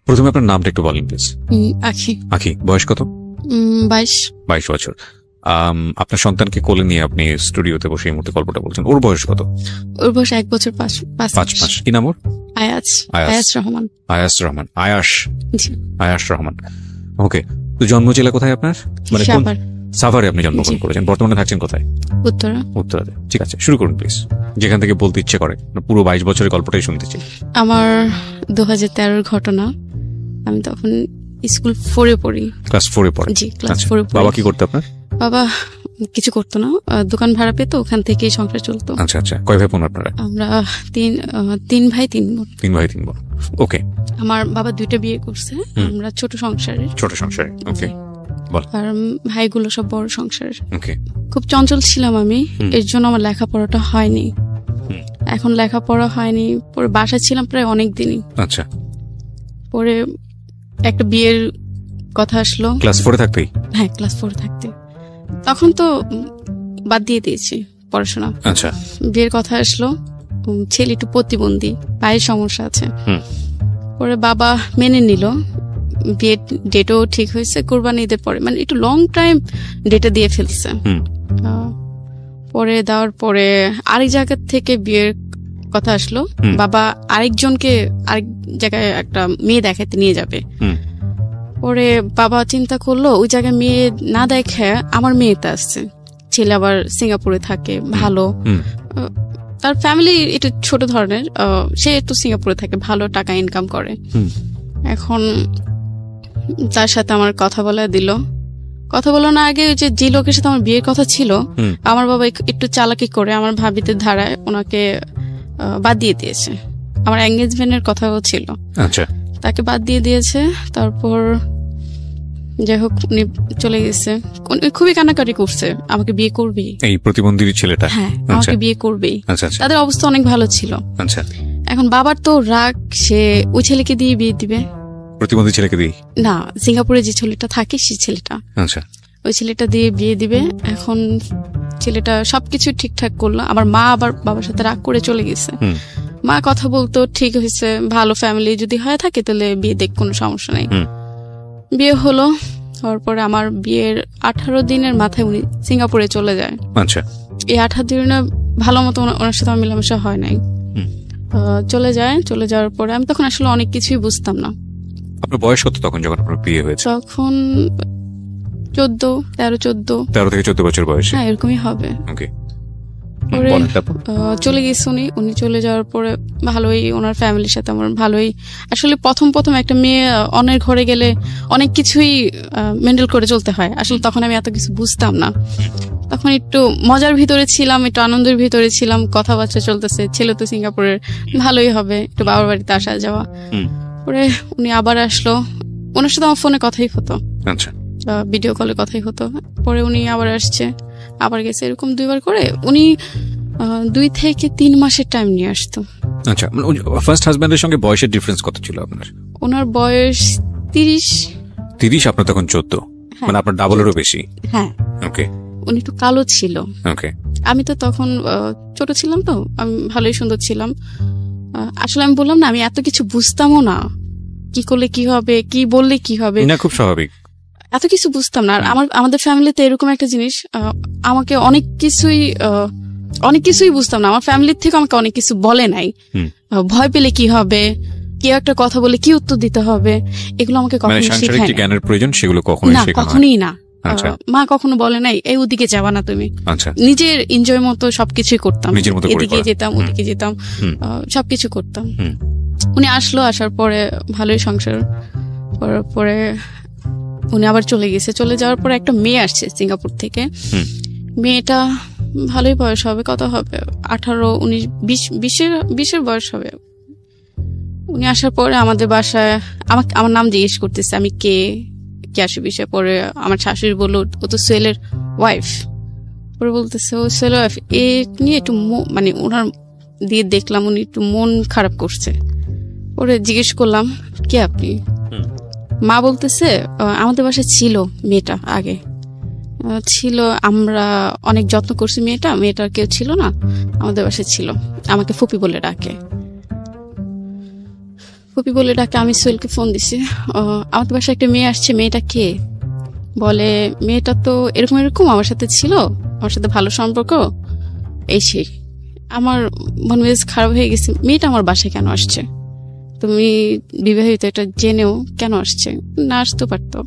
প্রথমে আপনার নামটা একটু বলেন প্লিজ। আখি। আখি, বয়স কত? 22। 22 বছর। আপনার সন্তানকে কোলে নিয়ে আপনি স্টুডিওতে বসে এই মুহূর্তে গল্পটা বলছেন। ওর বয়স কত? ওর বয়স 1 বছর 5 মাস। কি নাম ওর? আয়াস রহমান। আয়াস রহমান। ওকে। তো জন্ম জেলা কোথায় আপনার? মানে সাভারে আপনি জন্মগ্রহণ করেছেন। বর্তমানে থাকছেন কোথায়? উত্তরাতে। ঠিক আছে, শুরু করুন প্লিজ, যেখান থেকে বলতে ইচ্ছে করে। পুরো 22 বছরের গল্পটাই শুনতে চাই। আমার 2013 ঘটনা। আমি তখন স্কুল 4-এ পড়ি। ক্লাস 4-এ পড়ে? জি, ক্লাস 4-এ পড়ি। বাবা কি করতে আপনার? বাবা কিছু করতো না, দোকান ভাড়া পেতো, ওখান থেকেই সংসার চলতো। আচ্ছা। কয় ভাই বোন আপনারা? আমরা 3 ভাই 3 বোন। 3 ভাই 3 বোন। ওকে। আমার বাবা 2টা বিয়ে করছে। আমরা ছোট সংসারে। ওকে, বল। আর ভাইগুলো সব বড় সংসার। ওকে। খুব চঞ্চল ছিলাম আমি, এর জন্য আমার লেখাপড়াটা হয়নি। এখন লেখাপড়া হয়নি, পরে বাসায় ছিলাম প্রায় অনেক দিনই। আচ্ছা। পরে একটা বিয়ের কথা আসলো। ক্লাস 4-এ থাকতেই? হ্যাঁ, ক্লাস 4 থাকতে। তখন তো বাদ দিয়ে দিয়েছি পড়াশোনা। আচ্ছা। বিয়ের কথা আসলো, ছেলে একটু প্রতিবন্ধী, পায়ের সমস্যা আছে। পরে বাবা মেনে নিল, বিয়ের ডেটও ঠিক হয়েছে, কোরবানি ঈদের পরে, মানে একটু লং টাইম ডেটে দিয়ে ফেলছে। পরে দেওয়ার পরে আরেক জায়গা থেকে বিয়ের কথা আসলো, বাবা আরেকজনকে আরেক জায়গায় একটা মেয়ে দেখাতে নিয়ে যাবে। পরে বাবা চিন্তা করলো ওই জায়গায় মেয়ে না দেখে আমার মেয়েটা আসছে। ছেলে আবার সিঙ্গাপুরে থাকে, ভালো, তার ফ্যামিলি একটু ছোট ধরনের, সে একটু সিঙ্গাপুরে থাকে, ভালো টাকা ইনকাম করে। এখন তার সাথে আমার কথা বলা দিল। কথা বলো না আগে যে লোকের সাথে আমার বিয়ের কথা ছিল, আমার বাবা একটু চালাকি করে আমার ভাবিতে ধারায় ওনাকে বাদ দিয়ে দিয়েছে। আমার এঙ্গেজমেন্টের কথাও ছিল। আচ্ছা। তাকে বাদ দিয়ে দিয়েছে। তারপর যাই হোক উনি চলে গেছে। খুবই কান্নাকাটি করছে, আমাকে বিয়ে করবি, এই প্রতিবন্ধী ছেলেটা। হ্যাঁ, আমাকে বিয়ে করবি। তাদের অবস্থা অনেক ভালো ছিল। আচ্ছা। এখন বাবার তো রাগ, সে ওই ছেলেকে দিয়ে বিয়ে দিবে। প্রতিবন্ধী ছেলেকে দিয়ে না, সিঙ্গাপুরে যে ছেলেটা থাকে সেই ছেলেটা। আচ্ছা। ওই ছেলেটা দিয়ে বিয়ে দিবে। এখন ছেলেটা সবকিছু ঠিকঠাক করলো। আমার মা আবার বাবার সাথে রাগ করে চলে গেছে। মা কথা বলতো, ঠিক হয়েছে, ভালো ফ্যামিলি যদি হয়ে থাকে তাহলে বিয়ে দেখ, কোনো সমস্যা নাই। বিয়ে হলো, হওয়ার পরে আমার বিয়ের 18 দিনের মাথায় উনি সিঙ্গাপুরে চলে যায়। আচ্ছা। এই 18 দিনে ভালো মতো ওনার সাথে আমার মেলামেশা হয় নাই। চলে যাওয়ার পরে আমি তখন আসলে অনেক কিছুই বুঝতাম না। আপনার বয়স কত তখন যখন আপনার বিয়ে হয়েছে? তখন 13 থেকে 14 বছর বয়স। হ্যাঁ, এরকমই হবে। ওকে। চলে গেছে উনি চলে যাওয়ার পরে ভালোই, ওনার ফ্যামিলির সাথে আমার ভালোই। আসলে প্রথম একটা মেয়ে অন্যের ঘরে গেলে অনেক কিছুই মেন্টেল করে চলতে হয়। আসলে তখন আমি এত কিছু বুঝতাম না, তখন একটু মজার ভিতরে ছিলাম, একটু আনন্দের ভিতরে ছিলাম। কথাবার্তা চলতেছে, ছেলে তো সিঙ্গাপুরের, ভালোই হবে, একটু বাবার বাড়িতে আসা যাওয়া। পরে উনি আবার আসলো, ওনার সাথে আমার ফোনে কথাই হতো। আচ্ছা। ভিডিও কলে কথাই হতো। পরে উনি আবার আসছে, আবার গেছে, এরকম 2বার করে উনি 2 থেকে 3 মাসের টাইম নিয়ে আসতো। আচ্ছা। ফার্স্ট হাজবেন্ডের সঙ্গে বয়সের ডিফারেন্স কত ছিল আপনার? ওনার বয়স 30। আপনার তখন 14। মানে আপনার ডাবলেরও বেশি। হ্যাঁ। ওকে। উনি একটু কালো ছিল। ওকে। আমি তো তখন ছোট ছিলাম, তো আমি ভালোই সুন্দর ছিলাম। আসলে আমি বললাম না, আমি এত কিছু বুঝতামও না, কি করলে কি হবে, কি বললে কি হবে, না খুব স্বাভাবিক, এত কিছু বুঝতাম না। আর আমাদের ফ্যামিলিতে এরকম একটা জিনিস, আমাকে অনেক কিছুই বুঝতাম না। আমার ফ্যামিলির থেকে আমাকে অনেক কিছু বলে নাই, ভয় পেলে কি হবে, কেউ একটা কথা বলে কি উত্তর দিতে হবে, এগুলো আমাকে কখনো শেখায় না। জ্ঞানের প্রয়োজন সেগুলো কখনোই না। মা কখনো বলে নাই এই ওদিকে যাবা না তুমি। নিজের এনজয় মতো সবকিছুই করতাম, এদিকে যেতাম ওদিকে যেতাম, সবকিছু করতাম। উনি আসলো, আসার পরে ভালোই সংসার পরে উনি আবার চলে গেছে। চলে যাওয়ার পরে একটা মেয়ে আসছে সিঙ্গাপুর থেকে। মেয়েটা ভালোই বয়স হবে, কত হবে 18, 19, 20 বয়স হবে। উনি আসার পরে আমাদের বাসায় আমার নাম জিজ্ঞেস করতেছে, আমি কে আসে বিষয়ে। পরে আমার শাশুড়ি বললো ও তো সোহেলের ওয়াইফ। পরে বলতেছে ও সোহেলের ওয়াইফ, এ নিয়ে একটু মানে ওনার দিয়ে দেখলাম উনি একটু মন খারাপ করছে। পরে জিজ্ঞেস করলাম কে আপনি? মা বলতেছে আমাদের বাসায় ছিল মেয়েটা, আগে ছিল, আমরা অনেক যত্ন করছি, মেয়েটার কেউ ছিল না, আমাদের বাসায় ছিল, আমাকে ফুপি বলে ডাকে। ফুপি বলে ডাকে। আমি সোহেলকে ফোন দিছি, আমাদের বাসায় একটা মেয়ে আসছে, মেয়েটা কে? বলে মেয়েটা তো এরকম এরকম আমার সাথে ছিল, আমার সাথে ভালো সম্পর্ক, এই সেই। আমার মন মেজাজ খারাপ হয়ে গেছে, মেয়েটা আমার বাসায় কেন আসছে? তুমি বিবাহিত, এটা জেনেও কেন আসছে? না আসতে পারতো।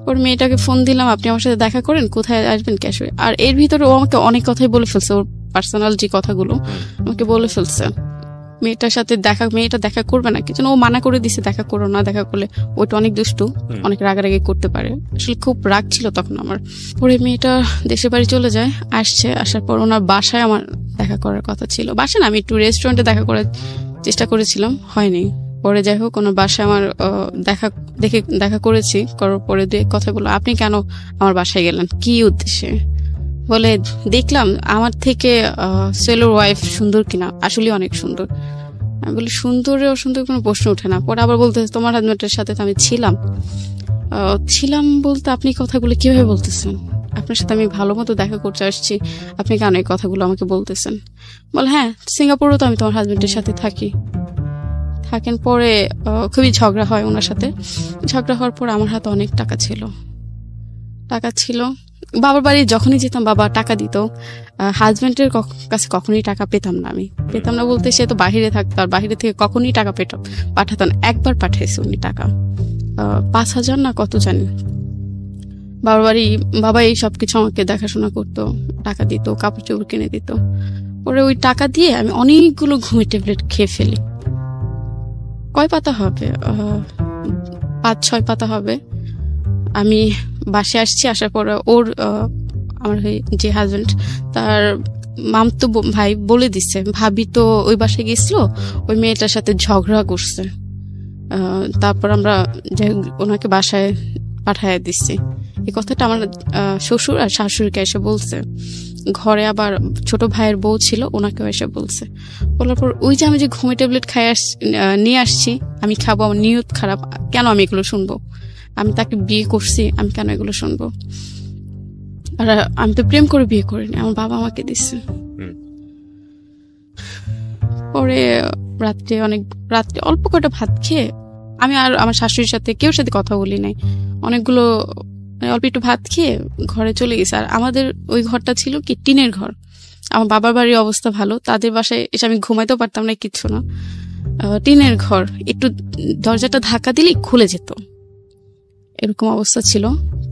ওর মেয়েটাকে ফোন দিলাম, আপনি আমার সাথে দেখা করেন, কোথায় আসবেন, ক্যাশ। আর এর ভিতরে ও আমাকে অনেক কথাই বলে ফেলছে, ওর পার্সোনাল যে কথাগুলো আমাকে বলে ফেলছে। মেয়েটার সাথে মেয়েটা দেখা করবে না, কিছু ও মানা করে দিছে, দেখা করো না, দেখা করলে ওইটা অনেক দুষ্টু, অনেক রাগারাগি করতে পারে। আসলে খুব রাগ ছিল তখন আমার। পরে মেয়েটা দেশের বাড়ি চলে যায়, আসার পর ওনার বাসায় আমার দেখা করার কথা ছিল। বাসায় না, আমি একটু রেস্টুরেন্টে দেখা করার চেষ্টা করেছিলাম, হয়নি। পরে যাই হোক, ওনার বাসায় আমার দেখা করেছি। করার পরে কথা বললো, আপনি কেন আমার বাসায় গেলেন, কি উদ্দেশ্যে? বলে দেখলাম আমার থেকে সোহেলের ওয়াইফ সুন্দর কিনা, আসলে অনেক সুন্দর। আমি বলি সুন্দরে অসুন্দর কোনো প্রশ্ন ওঠে না। পরে আবার বলতে, তোমার হাজবেন্ডের সাথে তো আমি ছিলাম বলতে আপনি কথাগুলো কিভাবে বলতেছেন? আপনার সাথে আমি ভালো মতো দেখা করতে আসছি, আপনি কেন এই কথাগুলো আমাকে বলতেছেন? বলে হ্যাঁ, সিঙ্গাপুরেও তো আমি তোমার হাজবেন্ডের সাথে থাকেন। পরে খুবই ঝগড়া হয় ওনার সাথে। ঝগড়া হওয়ার পর আমার হাতে অনেক টাকা ছিল। বাবার বাড়ি যখনই যেতাম বাবা টাকা দিত। হাজবেন্ডের কাছে কখনোই টাকা পেতাম না বলতে, সে তো বাহিরে থাকতো, আর বাহিরে থেকে কখনোই টাকা পাঠাতো না। একবার পাঠিয়েছে উনি টাকা, 5,000 না কত জানি। বাবা এই সবকিছু আমাকে দেখাশোনা করতো, টাকা দিত, কাপড় চোপড় কিনে দিত। পরে ওই টাকা দিয়ে আমি অনেকগুলো ঘুমের ট্যাবলেট খেয়ে ফেলি। কয় পাতা হবে, 5-6 পাতা হবে। আমি বাসায় আসছি, আসার পরে আমার যে হাজবেন্ড, তার মামতো ভাই বলে দিচ্ছে, ভাবি তো ওই বাসায় গেছিল, ওই মেয়েটার সাথে ঝগড়া করছে। তারপর আমরা ওনাকে বাসায় পাঠায় দিচ্ছি। এই কথাটা আমার শ্বশুর আর শাশুড়িকে এসে বলছে। ঘরে আবার ছোট ভাইয়ের বউ ছিল, ওনাকেও এসে বলছে। বলার পর ওই যে আমি যে ঘুমে ট্যাবলেট নিয়ে আসছি, আমি খাবো, আমার নিয়ত খারাপ, কেন আমি এগুলো শুনবো? আমি তাকে বিয়ে করছি, আমি কেন এগুলো শুনবো? আর আমি তো প্রেম করে বিয়ে করিনি, আমার বাবা আমাকে দিচ্ছে। পরে রাত্রে অল্প কটা ভাত খেয়ে আমি আর আমার শাশুড়ির সাথে কেউ সাথে কথা বলি নাই। অনেকগুলো অল্প একটু ভাত খেয়ে ঘরে চলে গেছে। আর আমাদের ওই ঘরটা ছিল কি টিনের ঘর। আমার বাবার বাড়ির অবস্থা ভালো, তাদের বাসায় এসে আমি ঘুমাইতেও পারতাম না, কিচ্ছু না। টিনের ঘর, একটু দরজাটা ধাক্কা দিলেই খুলে যেত, এরকম অবস্থা ছিল।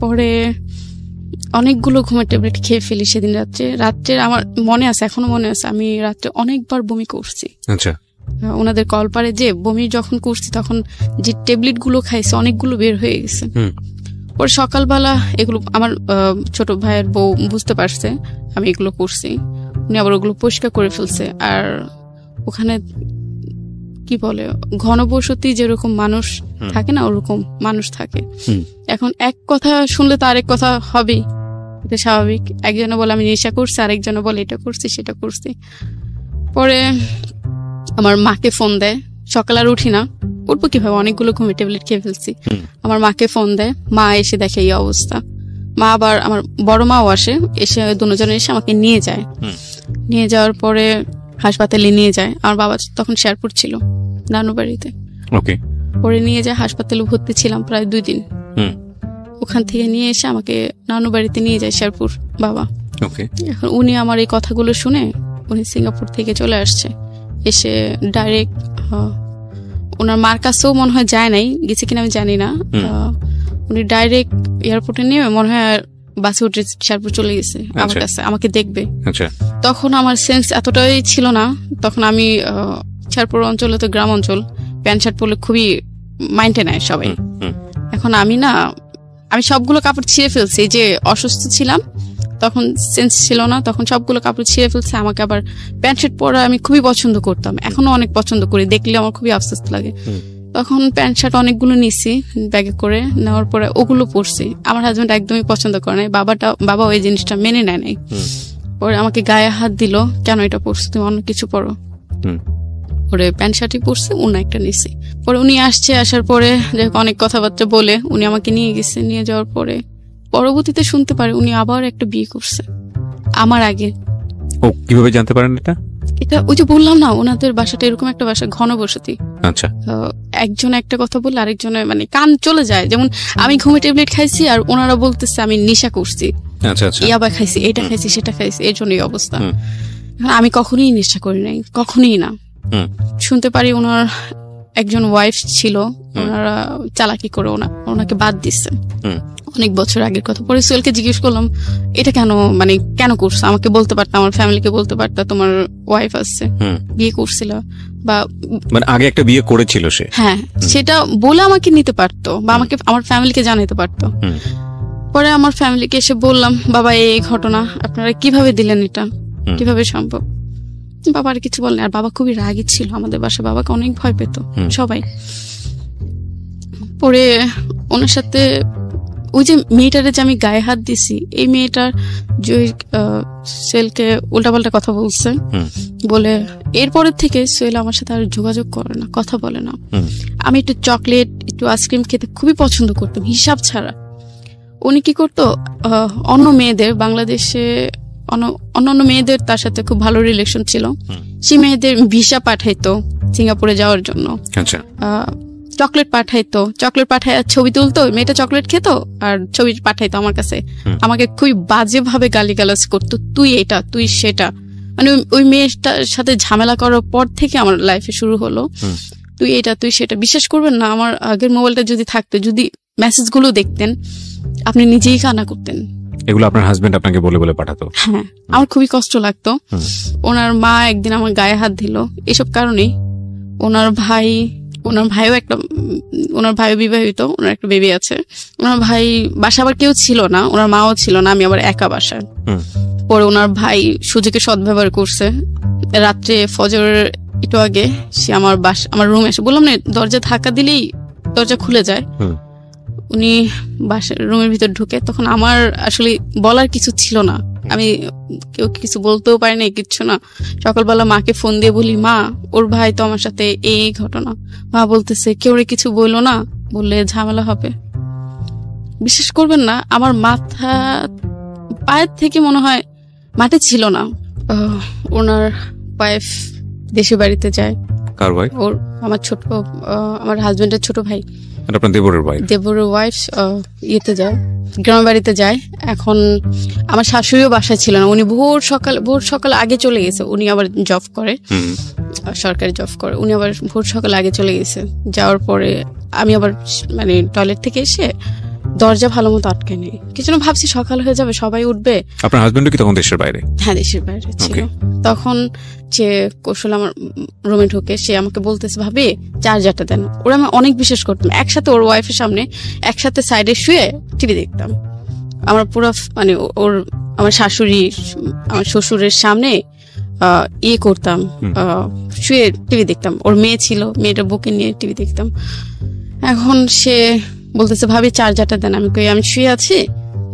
পরে অনেকগুলো ঘুমের ট্যাবলেট খেয়ে ফেলি সেদিন রাত্রে আমার মনে আছে, এখনো মনে আছে, আমি রাত্রে অনেকবার বমি করছি। আচ্ছা। ওনাদের কলপারে যে বমি যখন করছি, তখন যে ট্যাবলেট গুলো খাইছে অনেকগুলো বের হয়ে গেছে। পরে সকালবেলা এগুলো আমার ছোট ভাইয়ের বউ বুঝতে পারছে আমি এগুলো করছি, উনি আবার ওগুলো পরিষ্কার করে ফেলছে। আর ওখানে কি বলে, ঘনবসতি যেরকম মানুষ থাকে না, ওরকম মানুষ থাকে। এখন এক কথা শুনলে তো আরেক কথা হবেই, এটা স্বাভাবিক। একজনে বলে আমি নেশা করছি, আরেকজনে বলে এটা করছি সেটা করছি। পরে আমার মাকে ফোন দেয়, সকাল আর উঠি না, উঠবো কিভাবে, অনেকগুলো ঘুমে ট্যাবলেট খেয়ে ফেলছি। আমার মাকে ফোন দেয়, মা এসে দেখে এই অবস্থা। মা আবার আমার বড় মাও এসে দুজনে এসে আমাকে নিয়ে যাওয়ার পরে হাসপাতালে নিয়ে যায়। আমার বাবা তখন শেরপুর ছিল, নানু বাড়িতে। পরে নিয়ে যায় হাসপাতালে, ভর্তি ছিলাম প্রায় 2 দিন। ওখান থেকে নিয়ে এসে আমাকে নানু বাড়িতে নিয়ে যায় শেরপুর বাবা। এখন উনি আমার এই কথাগুলো শুনে উনি সিঙ্গাপুর থেকে চলে আসছে, এসে ডাইরেক্ট ওনার মার কাছেও মনে হয় যায় নাই, গেছে কিনা আমি জানি না। উনি ডাইরেক্ট এয়ারপোর্টে নিয়ে মনে হয় বাসে উঠে শেরপুর চলে গেছে আমার কাছে, আমাকে দেখবে। তখন আমার সেন্স এতটাই ছিল না, তখন আমি শেরপুর অঞ্চলে তো গ্রাম অঞ্চল, প্যান্ট শার্ট পরলে খুবই মাইন্ডে নেয় সবাই। এখন আমি সবগুলো কাপড় ছিঁড়ে ফেলছি, যে অসুস্থ ছিলাম তখন সেন্স ছিল না, তখন সবগুলো কাপড় ছিঁড়ে ফেলছে। আমাকে আবার প্যান্ট শার্ট পরা আমি খুবই পছন্দ করতাম, এখনো অনেক পছন্দ করি, দেখলে আমার খুবই আফসোস লাগে। তখন প্যান্ট শার্ট অনেকগুলো নিছি ব্যাগে করে, নেওয়ার পরে ওগুলো পরছি। আমার হাজবেন্ড একদমই পছন্দ করে নাই, বাবা ওই জিনিসটা মেনে নেয় নাই। পরে আমাকে গায়ে হাত দিল, কেন এটা পরছো, তুমি অন্য কিছু পরো। পরে প্যান্ট শার্টই পরছি, অন্য একটা নিছি। পরে উনি আসার পরে অনেক কথাবার্তা বলে উনি আমাকে নিয়ে গেছে। নিয়ে যাওয়ার পরে পরবর্তীতে শুনতে পারে উনি আবার একটা বিয়ে করছে আমার আগে। ও কিভাবে জানতে পারেন এটা? ওই যে বললাম না, ওনাদের বাসাটা এরকম একটা বাসা, ঘনবসতি। আচ্ছা, একজন একটা কথা বললে আরেকজনের মানে কান চলে যায়। যেমন আমি ঘুমে ট্যাবলেট খাইছি আর ওনারা বলতেছে আমি নেশা করছি, ইয়াবা খাইছি, এটা খাইছি, সেটা খাইছি, এর জন্য এই অবস্থা। আমি কখনোই নেশা করি নাই, কখনোই না। শুনতে পারি ওনার একজন ওয়াইফ ছিল, ওনারা চালাকি করে ওনাকে বাদ দিচ্ছে, অনেক বছর আগের কথা। পরে সোহেলকে জিজ্ঞেস করলাম এটা কেন, মানে কেন করছো? আমাকে বলতে পারতাম, আমার ফ্যামিলিকে বলতে পারতাম তোমার ওয়াইফ আসছে, বিয়ে করছিল, বা মানে আগে একটা বিয়ে করেছিল সে, হ্যাঁ, সেটা বলে আমাকে নিতে পারতো বা আমাকে আমার ফ্যামিলিকে জানাতে পারতো। পরে আমার ফ্যামিলিকে এসে বললাম বাবা এই ঘটনা, আপনারা কিভাবে দিলেন, এটা কিভাবে সম্ভব? বাবা আর কিছু বলেন। আর বাবা খুবই রাগী ছিল আমাদের বাসায়, বাবাকে অনেক ভয় পেত সবাই। পরে ওনার সাথে ওই যে মেয়েটারে যে আমি গায়ে হাত দিছি, এই মেয়েটার যে সোহেলকে উল্টাপাল্টা কথা বলছে, বলে এরপরের থেকে সোহেল আমার সাথে আর যোগাযোগ করে না, কথা বলে না। আমি একটু চকলেট, একটু আইসক্রিম খেতে খুবই পছন্দ করতাম, হিসাব ছাড়া। উনি কি করতো, অন্য মেয়েদের, বাংলাদেশে অন্যান্য মেয়েদের তার সাথে খুব ভালো রিলেশন ছিল, সেই মেয়েদের ভিসা পাঠাইতো সিঙ্গাপুরে যাওয়ার জন্য, চকলেট পাঠাইতো, চকলেট পাঠায় ছবি তুলতো, মেয়েটা চকলেট খেত আর ছবি পাঠাইতো আমার কাছে। আমাকে খুবই বাজে ভাবে গালিগালাজ করতো, তুই এটা, তুই সেটা। মানে ওই মেয়েটার সাথে ঝামেলা করার পর থেকে আমার লাইফে শুরু হলো তুই এটা, তুই সেটা। বিশ্বাস করবেন না, আমার আগের মোবাইলটা যদি থাকতো, যদি মেসেজ গুলো দেখতেন, আপনি নিজেই কান্না করতেন। এগুলো আপনার হাজবেন্ড আপনাকে বলে বলে পাঠাতো? হ্যাঁ, আমার খুবই কষ্ট লাগতো। ওনার মা একদিন আমার গায়ে হাত দিল এসব কারণেই। ওনার ভাইও একটা, ওনার ভাইও বিবাহিত, ওনার একটা বেবি আছে। ওনার ভাই বাসা আবার কেউ ছিল না, ওনার মাও ছিল না, আমি আবার একা বাসায়। পরে ওনার ভাই সুযোগে সদ্ব্যবহার করছে। রাত্রে ফজরের একটু আগে সে আমার রুমে এসে, বললাম না দরজা ধাক্কা দিলেই দরজা খুলে যায়, উনি বাসার রুমের ভিতর ঢুকে। তখন আমার আসলে বলার কিছু ছিল না, আমি কেউ কিছু বলতেও পারি না, কিচ্ছু না। সকালবেলা মাকে ফোন দিয়ে বলি, মা ওর ভাই তো আমার সাথে এই ঘটনা। মা বলতেছে কেউ কিছু বললো না, বললে ঝামেলা হবে। বিশ্বাস করবেন না, আমার মাথা পায়ের থেকে মনে হয় মাটি ছিল না। ওনার ওয়াইফ দেশে বাড়িতে যায়। কার ওয়াইফ? ওর আমার হাজবেন্ডের ছোট ভাই, আপনার দেবরের ওয়াইফ ইয়েতে যায়, গ্রামের বাড়িতে যায়। এখন আমার শাশুড়িও বাসায় ছিল না, উনি ভোর সকাল আগে চলে গেছে। উনি আবার জব করে, সরকারি জব করে। উনি আবার ভোর সকাল আগে চলে গেছে। যাওয়ার পরে আমি আবার মানে টয়লেট থেকে এসে দরজা ভালো মতো আটকে নেই, কিছু না, ভাবছি সকাল হয়ে যাবে, সবাই উঠবে। আপনার হাজবেন্ড কি তখন দেশের বাইরে? হ্যাঁ, দেশের বাইরে ছিল। তখন যে কৌশল আমার রুমে ঢুকে সে আমাকে বলতেছে, ভাবি চার্জারটা দেন। ওরা আমি অনেক বিশ্বাস করতাম, একসাথে ওর ওয়াইফের সামনে একসাথে সাইডে শুয়ে টিভি দেখতাম। আমার পুরো মানে আমার শাশুড়ি, আমার শ্বশুরের সামনে ইয়ে করতাম, শুয়ে টিভি দেখতাম। ওর মেয়ে ছিল, মেয়েটা বুকে নিয়ে টিভি দেখতাম। এখন সে বলতেছে, ভাবি চার্জারটা দেন। আমি কই আমি শুয়ে আছি,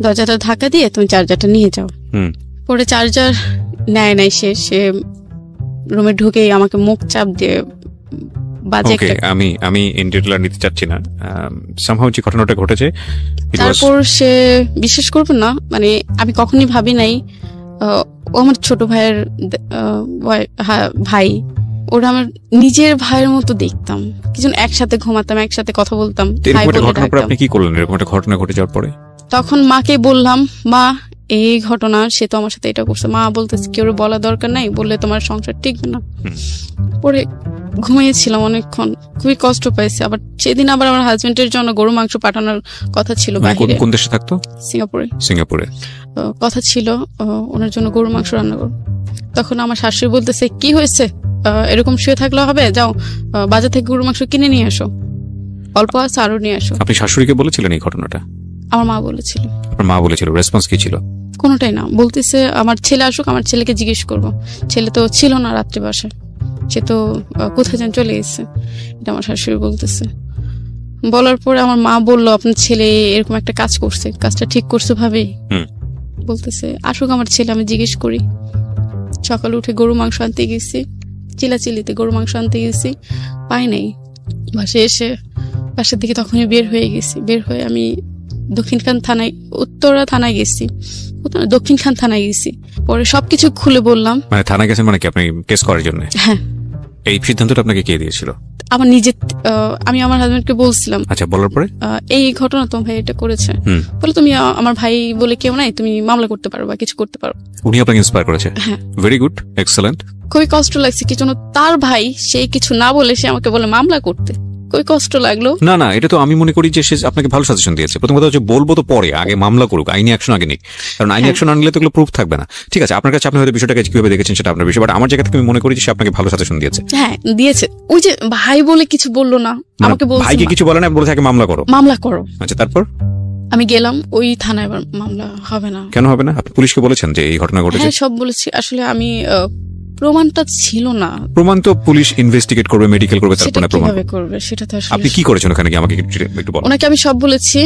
দরজাটা ধাক্কা দিয়ে তুমি চার্জারটা নিয়ে যাও। পরে চার্জার নেয় নাই, সে রুমে ঢুকেই আমাকে মুখ চাপ দিয়ে বাজে একটা। আমি ইন ডিটেইল নিতে চাচ্ছি না, সামহাউ যে ঘটনাটা ঘটেছে। তারপর সে বিশ্বাস করবেন না, মানে আমি কখনোই ভাবি নাই ও আমার ছোট ভাইয়ের ভাই, ওরা আমার নিজের ভাইয়ের মতো দেখতাম। কিছু একসাথে ঘুমাতাম, একসাথে কথা বলতাম। আপনি কি করলেন এরকম একটা ঘটনা ঘটে যাওয়ার পরে? তখন মাকে বললাম, মা এই ঘটনা, সে তো আমার সাথে এটা করছে। মা বলতেছে কেউ বলা দরকার নাই, বললে তোমার সংসার টিকবে না। পরে ঘুমিয়েছিলাম অনেকক্ষণ, খুবই কষ্ট পাইছি। আবার সেদিন আবার আমার হাজবেন্ডের জন্য গরু মাংস পাঠানোর কথা ছিল বাইরে। কোন দেশে থাকতো? সিঙ্গাপুরে কথা ছিল, ওনার জন্য গরু মাংস রান্না করো। তখন আমার শাশুড়ি বলতেছে, কি হয়েছে, এরকম শুয়ে থাকলে হবে, যাও বাজার থেকে গরু মাংস কিনে নিয়ে আসো, অল্প আছে আরো নিয়ে আসো। আপনি শাশুড়িকে বলেছিলেন এই ঘটনাটা? আমার মা বলেছিল। আপনার মা বলেছিল, রেসপন্স কি ছিল? কোনোটাই না, বলতেছে আমার ছেলে আসুক, আমার ছেলেকে জিজ্ঞেস করবো। ছেলে তো ছিল না রাত্রে বাসায়, সে তো কোথায় যেন চলে গেছে, এটা আমার শাশুড়ি বলতেছে। বলার পরে আমার মা বললো, আপনার ছেলে এরকম একটা কাজ করছে, কাজটা ঠিক করছে ভাবে। বলতেছে আসুক আমার ছেলে, আমি জিজ্ঞেস করি। সকালে উঠে গরু মাংস আনতে গেছি, চিলাচিলিতে গরু মাংস আনতে গেছি, পাই নাই। বাসায় এসে বাসার দিকে তখনই বের হয়ে গেছি। বের হয়ে আমি দক্ষিণখান থানায়, উত্তরা থানায় গেছি, দক্ষিণখান থানায় গেছি। পরে সবকিছু খুলে বললাম। মানে থানায় গেছেন মানে কি আপনি কেস করার জন্য? হ্যাঁ, এই সিদ্ধান্তটা আপনাকে কে দিয়েছিল? আমার নিজে, আমি আমার হাজবেন্ডকে বলছিলাম। আচ্ছা, বলার পরে এই ঘটনা তোমার ভাই এটা করেছে, বলে তুমি আমার ভাই বলে কেউ নাই, তুমি মামলা করতে পারো বা কিছু করতে পারো। উনি আপনাকে ইন্সপায়ার করেছে? হ্যাঁ। Very good, excellent. খুবই কষ্ট লাগছে কি জন্য তার ভাই সে কিছু না বলে সে আমাকে বলে মামলা করতে, খুবই কষ্ট লাগলো। না না, এটা তো আমি মনে করি যে সে আপনাকে ভালো সাজেশন দিয়েছে। প্রথম কথা হচ্ছে বলবো তো পরে, আগে মামলা করুক, আইনি অ্যাকশন আগে নিক, কারণ আইনি অ্যাকশন আনলে তো এগুলো প্রুফ থাকবে না। ঠিক আছে, আপনার কাছে আপনি হয়তো বিষয়টাকে কিভাবে দেখেছেন সেটা আপনার বিষয়, বাট আমার জায়গা থেকে আমি মনে করি যে সে আপনাকে ভালো সাজেশন দিয়েছে। হ্যাঁ দিয়েছে, ওই যে ভাই বলে কিছু বললো না, আমাকে বলছে ভাইকে কিছু বলে না, বলে থাকে মামলা করো, মামলা করো। আচ্ছা, তারপর আমি গেলাম ওই থানায়, এবার মামলা হবে না। কেন হবে না? আপনি পুলিশকে বলেছেন যে এই ঘটনা ঘটেছে? হ্যাঁ, সব বলেছি। আসলে আমি প্রমাণটা ছিল না। প্রমাণ তো পুলিশ ইনভেস্টিগেট করবে, মেডিকেল করবে, তারপরে প্রমাণ করবে। সেটা তো আসলে আপনি কি করেছেন ওখানে গিয়ে আমাকে একটু বলুন। ওনাকে আমি সব বলেছি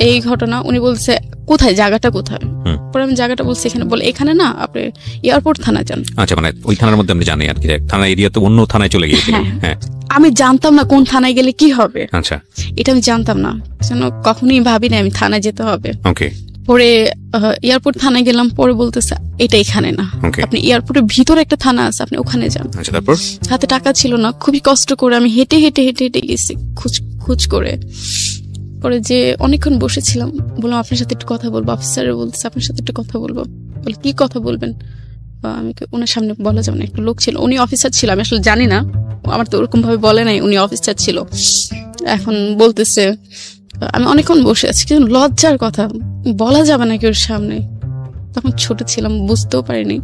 এই ঘটনা। উনি বলছে কোথায়, জায়গাটা কোথায়? পরে আমি জায়গাটা বলছি এখানে। বলে এখানে না, আপনি এয়ারপোর্ট থানায় যান। আচ্ছা, মানে ওই থানার মধ্যে আপনি জানেন আর কি, থানা এরিয়া তো অন্য থানায় চলে গিয়েছিলেন? হ্যাঁ। আমি জানতাম না কোন থানায় গেলে কি হবে। আচ্ছা, এটা আমি জানতাম না, কখনোই ভাবি না আমি থানায় যেতে হবে। ওকে। পরে এয়ারপোর্ট থানায় গেলাম, পরে বলতেছে এটা এখানে না, আপনি এয়ারপোর্টের ভিতরে একটা থানা আছে, আপনি ওখানে যান। আচ্ছা, তারপর হাতে টাকা ছিল না, খুবই কষ্ট করে আমি হেঁটে হেঁটে হেঁটে হেঁটে গেছি খুঁজ করে। পরে যে অনেকক্ষণ বসেছিলাম, বললাম আপনার সাথে একটু কথা বলবো। অফিসার বলতেছে আপনার সাথে একটু কথা বলবো। বলে কি কথা বলবেন? আমি ওনার সামনে বলা যাবে না, একটা লোক ছিল, উনি অফিসার ছিল, আমি আসলে জানি না, আমার তো ওরকম ভাবে বলে নাই উনি অফিসার ছিল। এখন বলতেছে, আমি অনেকক্ষণ বসে আছি, কিন্তু লজ্জার কথা, বলা যাবে না কেউর সামনে, তখন ছোট ছিলাম, বুঝতেও পারিনি।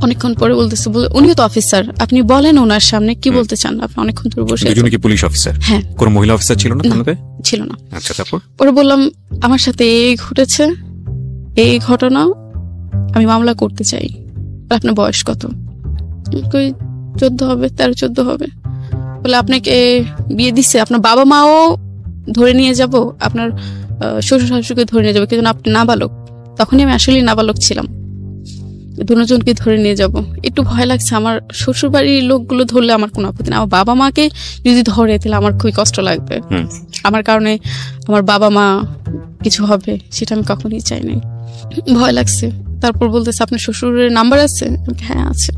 অনেকক্ষণ পরে বলতেছে, উনিও তো অফিসার, আপনি বলেন ওনার সামনে কি বলতে চান। আপনি অনেকক্ষণ ধরে বসে আছেন। দুজনে কি পুলিশ অফিসার? হ্যাঁ। কোনো মহিলা অফিসার ছিল না থানাতে? ছিল না। আচ্ছা, তারপর পরে বললাম আমার সাথে এই ঘটেছে, এই ঘটনা, আমি মামলা করতে চাই। আপনার বয়স কত? 14 হবে, 13-14 হবে। বলে আপনাকে বিয়ে দিচ্ছে, আপনার বাবা মাও ধরে নিয়ে যাব, আপনার শ্বশুর শাশুড়িকে ধরে নিয়ে যাবো, কিন্তু আপনি নাবালক। তখনই আমি আসলে নাবালক ছিলাম, দুজনকে ধরে নিয়ে যাব। একটু ভয় লাগছে, আমার শ্বশুর বাড়ির লোকগুলো ধরলে আমার কোনো আপত্তি না, আমার বাবা মাকে যদি ধরে তাহলে আমার খুবই কষ্ট লাগবে, আমার কারণে আমার বাবা মা কিছু হবে, সেটা আমি কখনোই চাই নাই, ভয় লাগছে। তারপর বলতেছে আপনার শ্বশুরের নাম্বার আছে? হ্যাঁ আছে।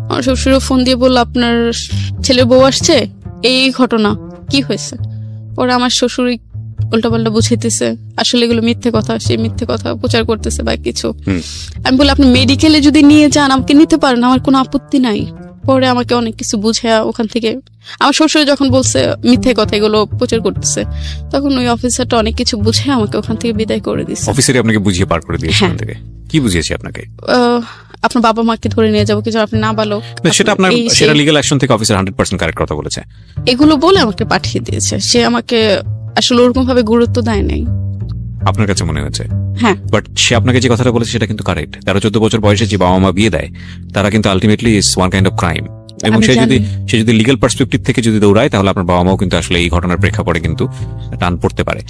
আমার শ্বশুরও ফোন দিয়ে বললো আপনার ছেলের বউ আসছে, এই ঘটনা, কি হয়েছে? পরে আমার শ্বশুর উল্টাপাল্টা বুঝাইতেছে, আসলে এগুলো মিথ্যে কথা, সেই মিথ্যে কথা প্রচার করতেছে বা কিছু। আমি বলি আপনি মেডিকেলে যদি নিয়ে যান আমাকে নিতে পারেন, আমার কোনো আপত্তি নাই। পরে আমাকে অনেক কিছু বুঝে ওখান থেকে, আমার শ্বশুর যখন বলছে মিথ্যে কথা এগুলো প্রচার করতেছে, তখন ওই অফিসারটা অনেক কিছু বুঝে আমাকে ওখান থেকে বিদায় করে দিচ্ছে। অফিসারই আপনাকে বুঝিয়ে পার করে দিয়েছে ওখান থেকে? কি বুঝিয়েছে আপনাকে? আপনার বাবা মাকে ধরে নিয়ে যাবো, কিছু আপনি নাবালক। সেটা আপনার, সেটা লিগ্যাল অ্যাকশন থেকে অফিসার 100% কারেক্ট কথা বলেছে, এগুলো বলে আমাকে পাঠিয়ে দিয়েছে। সে আমাকে আসলে ওরকম ভাবে গুরুত্ব দেয় নাই আপনার কাছে মনে হয়েছে। হ্যাঁ, বাট সে আপনাকে যে কথাটা বলেছে সেটা কিন্তু কারেক্ট। 13-14 বছর বয়সে যে বাবা মা বিয়ে দেয় তারা কিন্তু ultimately is one kind of crime, এবং সে যদি লিগ্যাল পার্সপেক্টিভ থেকে যদি দৌড়ায় তাহলে আপনার বাবা মাও কিন্তু আসলে এই ঘটনার প্রেক্ষাপটে কিন্তু টান পড়তে পারে।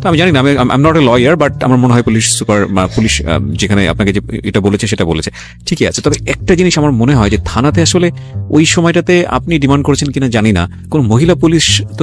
তো আমি জানি না, আমি নট এ লয়ার, বাট আমার মনে হয় পুলিশ যেখানে আপনাকে যে এটা বলেছে সেটা বলেছে ঠিকই আছে। তবে একটা জিনিস আমার মনে হয় যে থানাতে আসলে ওই সময়টাতে আপনি ডিমান্ড করেছেন কিনা জানি না, কোন মহিলা পুলিশ তো